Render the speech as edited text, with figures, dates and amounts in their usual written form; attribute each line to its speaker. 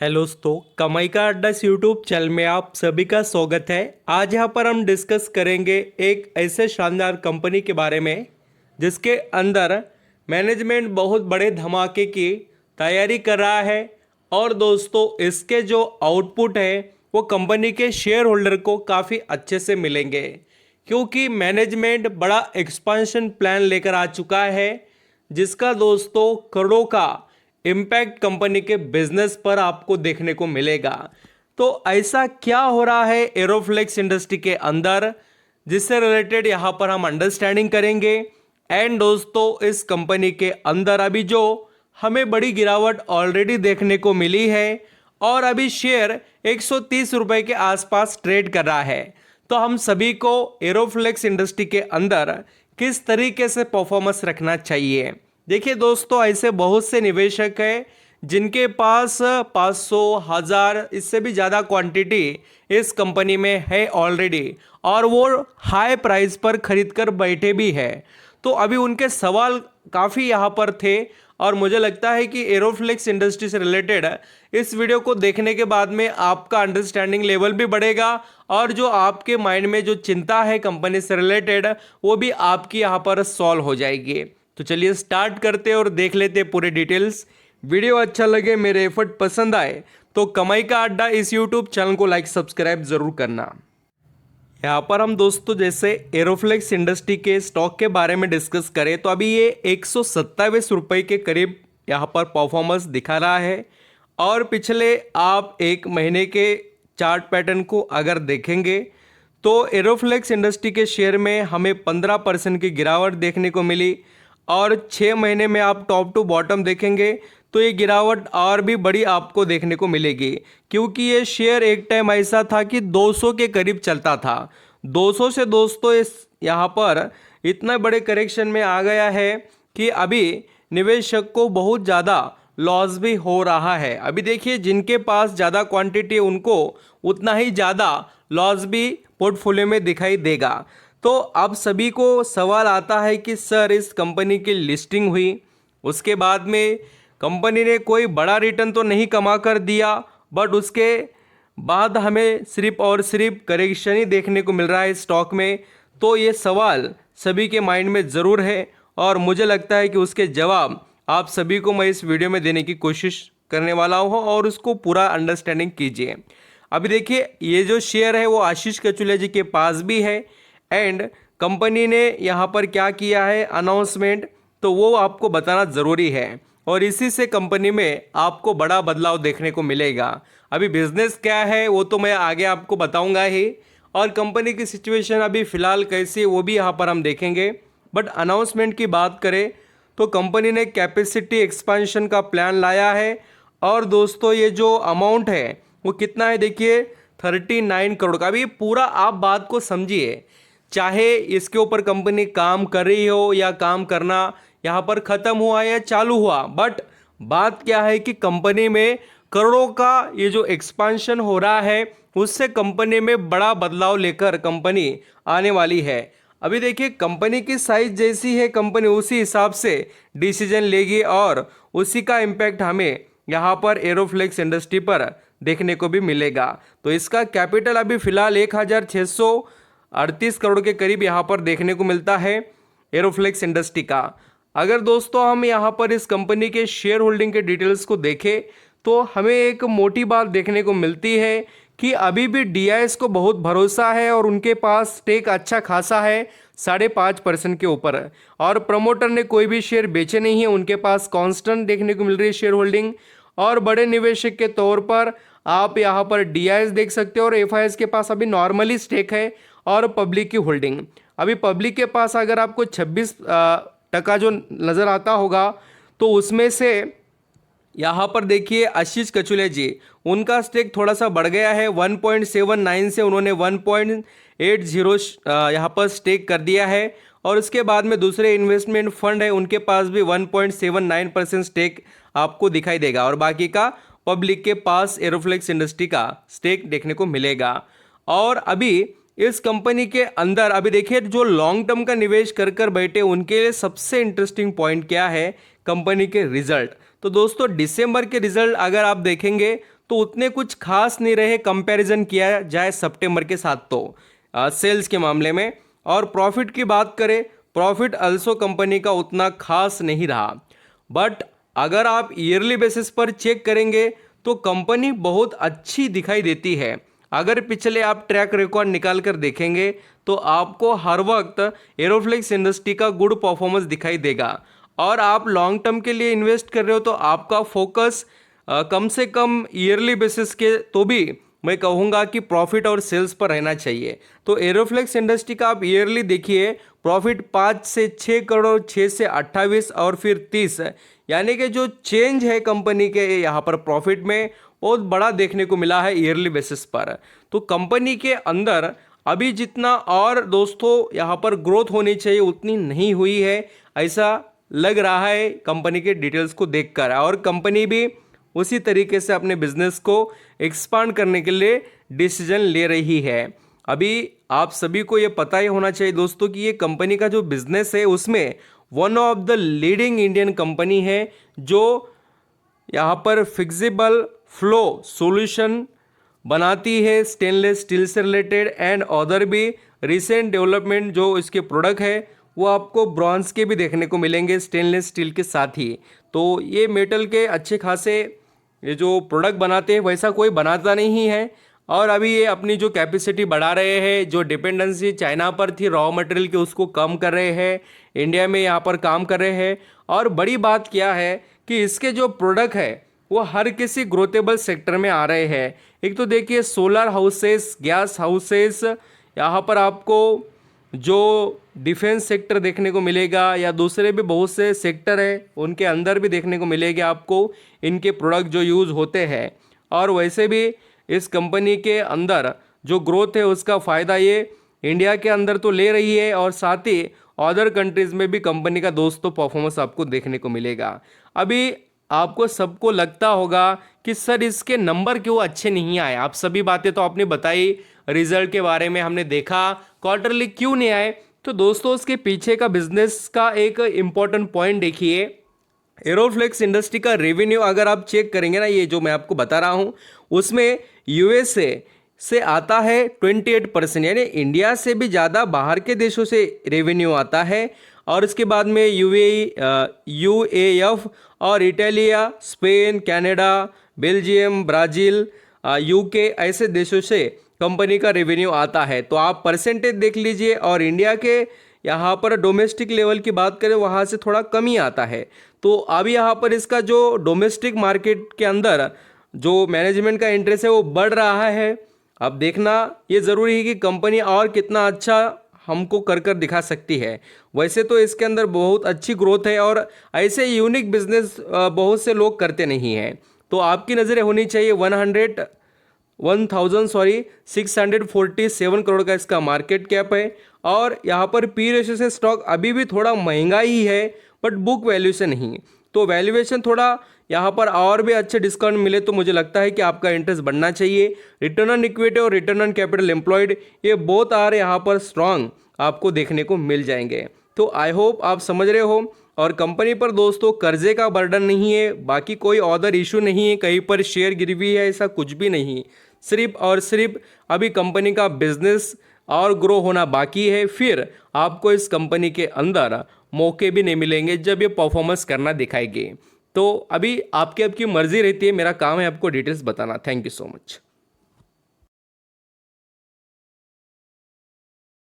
Speaker 1: Hello दोस्तों, कमाई का अड्डा यूट्यूब चैनल में आप सभी का स्वागत है। आज यहाँ पर हम डिस्कस करेंगे एक ऐसे शानदार कंपनी के बारे में जिसके अंदर मैनेजमेंट बहुत बड़े धमाके की तैयारी कर रहा है। और दोस्तों, इसके जो आउटपुट है वो कंपनी के शेयर होल्डर को काफ़ी अच्छे से मिलेंगे, क्योंकि मैनेजमेंट बड़ा एक्सपांशन प्लान लेकर आ चुका है जिसका दोस्तों करोड़ों का इम्पैक्ट कंपनी के बिजनेस पर आपको देखने को मिलेगा। तो ऐसा क्या हो रहा है एरोफ्लेक्स इंडस्ट्री के अंदर, जिससे रिलेटेड यहाँ पर हम अंडरस्टैंडिंग करेंगे। एंड दोस्तों, इस कंपनी के अंदर अभी जो हमें बड़ी गिरावट ऑलरेडी देखने को मिली है और अभी शेयर 130 रुपए के आसपास ट्रेड कर रहा है, तो हम सभी को एरोफ्लेक्स इंडस्ट्री के अंदर किस तरीके से परफॉर्मेंस रखना चाहिए। देखिए दोस्तों, ऐसे बहुत से निवेशक हैं जिनके पास 500 1000 इससे भी ज़्यादा क्वांटिटी इस कंपनी में है ऑलरेडी, और वो हाई प्राइस पर खरीद कर बैठे भी है। तो अभी उनके सवाल काफ़ी यहाँ पर थे, और मुझे लगता है कि एरोफ्लेक्स इंडस्ट्री से रिलेटेड इस वीडियो को देखने के बाद में आपका अंडरस्टैंडिंग लेवल भी बढ़ेगा, और जो आपके माइंड में जो चिंता है कंपनी से रिलेटेड वो भी आपकी यहाँ पर सॉल्व हो जाएगी। तो चलिए स्टार्ट करते हैं और देख लेते हैं पूरे डिटेल्स। वीडियो अच्छा लगे, मेरे एफर्ट पसंद आए तो कमाई का अड्डा इस यूट्यूब चैनल को लाइक सब्सक्राइब जरूर करना। यहाँ पर हम दोस्तों जैसे एरोफ्लेक्स इंडस्ट्री के स्टॉक के बारे में डिस्कस करें तो अभी ये 127 रुपये के करीब यहाँ पर परफॉर्मेंस दिखा रहा है। और पिछले आप एक महीने के चार्ट पैटर्न को अगर देखेंगे तो एरोफ्लेक्स इंडस्ट्री के शेयर में हमें 15% की गिरावट देखने को मिली, और 6 महीने में आप टॉप टू बॉटम देखेंगे तो ये गिरावट और भी बड़ी आपको देखने को मिलेगी, क्योंकि ये शेयर एक टाइम ऐसा था कि 200 के करीब चलता था। 200 से दोस्तों इस यहाँ पर इतना बड़े करेक्शन में आ गया है कि अभी निवेशक को बहुत ज़्यादा लॉस भी हो रहा है। अभी देखिए, जिनके पास ज़्यादा क्वांटिटी उनको उतना ही ज़्यादा लॉस भी पोर्टफोलियो में दिखाई देगा। तो अब सभी को सवाल आता है कि सर, इस कंपनी की लिस्टिंग हुई, उसके बाद में कंपनी ने कोई बड़ा रिटर्न तो नहीं कमा कर दिया, बट उसके बाद हमें सिर्फ और सिर्फ करेक्शन ही देखने को मिल रहा है स्टॉक में। तो ये सवाल सभी के माइंड में ज़रूर है, और मुझे लगता है कि उसके जवाब आप सभी को मैं इस वीडियो में देने की कोशिश करने वाला हूँ, और उसको पूरा अंडरस्टैंडिंग कीजिए। अभी देखिए, ये जो शेयर है वो आशीष कचुलिया जी के पास भी है, एंड कंपनी ने यहाँ पर क्या किया है अनाउंसमेंट, तो वो आपको बताना ज़रूरी है, और इसी से कंपनी में आपको बड़ा बदलाव देखने को मिलेगा। अभी बिजनेस क्या है वो तो मैं आगे आपको बताऊंगा ही, और कंपनी की सिचुएशन अभी फ़िलहाल कैसी है वो भी यहाँ पर हम देखेंगे। बट अनाउंसमेंट की बात करें तो कंपनी ने कैपेसिटी एक्सपेंशन का प्लान लाया है, और दोस्तों ये जो अमाउंट है वो कितना है देखिए, 39 करोड़ का। अभी पूरा आप बात को समझिए, चाहे इसके ऊपर कंपनी काम कर रही हो या काम करना यहाँ पर ख़त्म हुआ या चालू हुआ, बट बात क्या है कि कंपनी में करोड़ों का ये जो एक्सपांशन हो रहा है उससे कंपनी में बड़ा बदलाव लेकर कंपनी आने वाली है। अभी देखिए, कंपनी की साइज जैसी है कंपनी उसी हिसाब से डिसीजन लेगी, और उसी का इम्पैक्ट हमें यहाँ पर एरोफ्लेक्स इंडस्ट्री पर देखने को भी मिलेगा। तो इसका कैपिटल अभी फ़िलहाल 1638 करोड़ के करीब यहाँ पर देखने को मिलता है एरोफ्लेक्स इंडस्ट्री का। अगर दोस्तों हम यहाँ पर इस कंपनी के शेयर होल्डिंग के डिटेल्स को देखें तो हमें एक मोटी बात देखने को मिलती है कि अभी भी डीआईएस को बहुत भरोसा है, और उनके पास स्टेक अच्छा खासा है 5.5% के ऊपर, और प्रमोटर ने कोई भी शेयर बेचे नहीं है, उनके पास कांस्टेंट देखने को मिल रही है शेयर होल्डिंग। और बड़े निवेशक के तौर पर आप यहाँ पर डीआईएस देख सकते हो, और एफआईएस के पास अभी नॉर्मली स्टेक है, और पब्लिक की होल्डिंग। अभी पब्लिक के पास अगर आपको 26% जो नज़र आता होगा, तो उसमें से यहाँ पर देखिए आशीष कचुलिया जी, उनका स्टेक थोड़ा सा बढ़ गया है, 1.79 से उन्होंने 1.80 यहाँ पर स्टेक कर दिया है। और उसके बाद में दूसरे इन्वेस्टमेंट फंड है, उनके पास भी 1.79% स्टेक आपको दिखाई देगा, और बाकी का पब्लिक के पास एरोफ्लेक्स इंडस्ट्री का स्टेक देखने को मिलेगा। और अभी इस कंपनी के अंदर अभी देखिए, जो लॉन्ग टर्म का निवेश कर बैठे उनके लिए सबसे इंटरेस्टिंग पॉइंट क्या है, कंपनी के रिजल्ट। तो दोस्तों दिसंबर के रिजल्ट अगर आप देखेंगे तो उतने कुछ खास नहीं रहे कंपैरिजन किया जाए सितंबर के साथ। तो सेल्स के मामले में और प्रॉफिट की बात करें, प्रॉफिट अल्सो कंपनी का उतना खास नहीं रहा। बट अगर आप ईयरली बेसिस पर चेक करेंगे तो कंपनी बहुत अच्छी दिखाई देती है। अगर पिछले आप ट्रैक रिकॉर्ड निकाल कर देखेंगे तो आपको हर वक्त एरोफ्लेक्स इंडस्ट्री का गुड परफॉर्मेंस दिखाई देगा। और आप लॉन्ग टर्म के लिए इन्वेस्ट कर रहे हो तो आपका फोकस कम से कम ईयरली बेसिस के तो भी मैं कहूँगा कि प्रॉफिट और सेल्स पर रहना चाहिए। तो एरोफ्लेक्स इंडस्ट्री का आप ईयरली देखिए, प्रॉफिट 5 से 6 करोड़, 6 से 28 और फिर 30, यानी कि जो चेंज है कंपनी के यहाँ पर प्रॉफिट में बहुत बड़ा देखने को मिला है ईयरली बेसिस पर। तो कंपनी के अंदर अभी जितना और दोस्तों यहाँ पर ग्रोथ होनी चाहिए उतनी नहीं हुई है, ऐसा लग रहा है कंपनी के डिटेल्स को देखकर। और कंपनी भी उसी तरीके से अपने बिजनेस को एक्सपांड करने के लिए डिसीजन ले रही है। अभी आप सभी को ये पता ही होना चाहिए दोस्तों कि ये कंपनी का जो बिजनेस है उसमें one of the leading Indian company है जो यहाँ पर फिक्सिबल फ्लो सॉल्यूशन बनाती है स्टेनलेस स्टील से रिलेटेड एंड अदर भी रिसेंट डेवलपमेंट जो इसके प्रोडक्ट है वो आपको ब्रॉन्ज के भी देखने को मिलेंगे स्टेनलेस स्टील के साथ ही। तो ये मेटल के अच्छे खासे ये जो प्रोडक्ट बनाते हैं वैसा कोई बनाता नहीं है। और अभी ये अपनी जो कैपेसिटी बढ़ा रहे हैं, जो डिपेंडेंसी चाइना पर थी रॉ मटेरियल की उसको कम कर रहे हैं, इंडिया में यहाँ पर काम कर रहे हैं। और बड़ी बात क्या है कि इसके जो प्रोडक्ट है वो हर किसी ग्रोथेबल सेक्टर में आ रहे हैं। एक तो देखिए सोलर हाउसेस, गैस हाउसेस, यहाँ पर आपको जो डिफेंस सेक्टर देखने को मिलेगा या दूसरे भी बहुत से सेक्टर है उनके अंदर भी देखने को मिलेगा आपको इनके प्रोडक्ट जो यूज़ होते हैं। और वैसे भी इस कंपनी के अंदर जो ग्रोथ है उसका फ़ायदा ये इंडिया के अंदर तो ले रही है और साथ ही अदर कंट्रीज़ में भी कंपनी का दोस्तों परफॉर्मेंस आपको देखने को मिलेगा। अभी आपको सबको लगता होगा कि सर इसके नंबर क्यों अच्छे नहीं आए, आप सभी बातें तो आपने बताई, रिजल्ट के बारे में हमने देखा, क्वार्टरली क्यों नहीं आए। तो दोस्तों उसके पीछे का बिजनेस का एक इम्पॉर्टेंट पॉइंट देखिए, एरोफ्लेक्स इंडस्ट्री का रेवेन्यू अगर आप चेक करेंगे ना, ये जो मैं आपको बता रहा हूँ उसमें यूएसए से आता है 28%, यानी इंडिया से भी ज़्यादा बाहर के देशों से रेवेन्यू आता है। और इसके बाद में यूएएफ और Italia, Spain, Canada, Belgium, Brazil, UK ऐसे देशों से कंपनी का रेवेन्यू आता है। तो आप परसेंटेज देख लीजिए और इंडिया के यहाँ पर डोमेस्टिक लेवल की बात करें वहाँ से थोड़ा कम ही आता है। तो अब यहाँ पर इसका जो डोमेस्टिक मार्केट के अंदर जो मैनेजमेंट का इंटरेस्ट है वो बढ़ रहा है। अब देखना ये ज़रूरी है कि कंपनी और कितना अच्छा हमको कर कर दिखा सकती है। वैसे तो इसके अंदर बहुत अच्छी ग्रोथ है और ऐसे यूनिक बिजनेस बहुत से लोग करते नहीं हैं। तो आपकी नज़रें होनी चाहिए 647 करोड़ का इसका मार्केट कैप है। और यहाँ पर पी रेशियो से स्टॉक अभी भी थोड़ा महंगा ही है बट बुक वैल्यूएशन नहीं। तो वैल्यूएशन थोड़ा यहाँ पर और भी अच्छे डिस्काउंट मिले तो मुझे लगता है कि आपका इंटरेस्ट बढ़ना चाहिए। रिटर्न ऑन इक्विटी और रिटर्न ऑन कैपिटल एम्प्लॉयड ये बोथ आर यहाँ पर स्ट्रांग आपको देखने को मिल जाएंगे। तो आई होप आप समझ रहे हो। और कंपनी पर दोस्तों कर्जे का बर्डन नहीं है, बाकी कोई अदर इशू नहीं है, कहीं पर शेयर गिरवी है ऐसा कुछ भी नहीं। सिर्फ और सिर्फ अभी कंपनी का बिजनेस और ग्रो होना बाकी है, फिर आपको इस कंपनी के अंदर मौके भी नहीं मिलेंगे जब ये परफॉर्मेंस करना दिखाएगी। तो अभी आपकी मर्जी रहती है, मेरा काम है आपको डिटेल्स बताना। Thank you so much.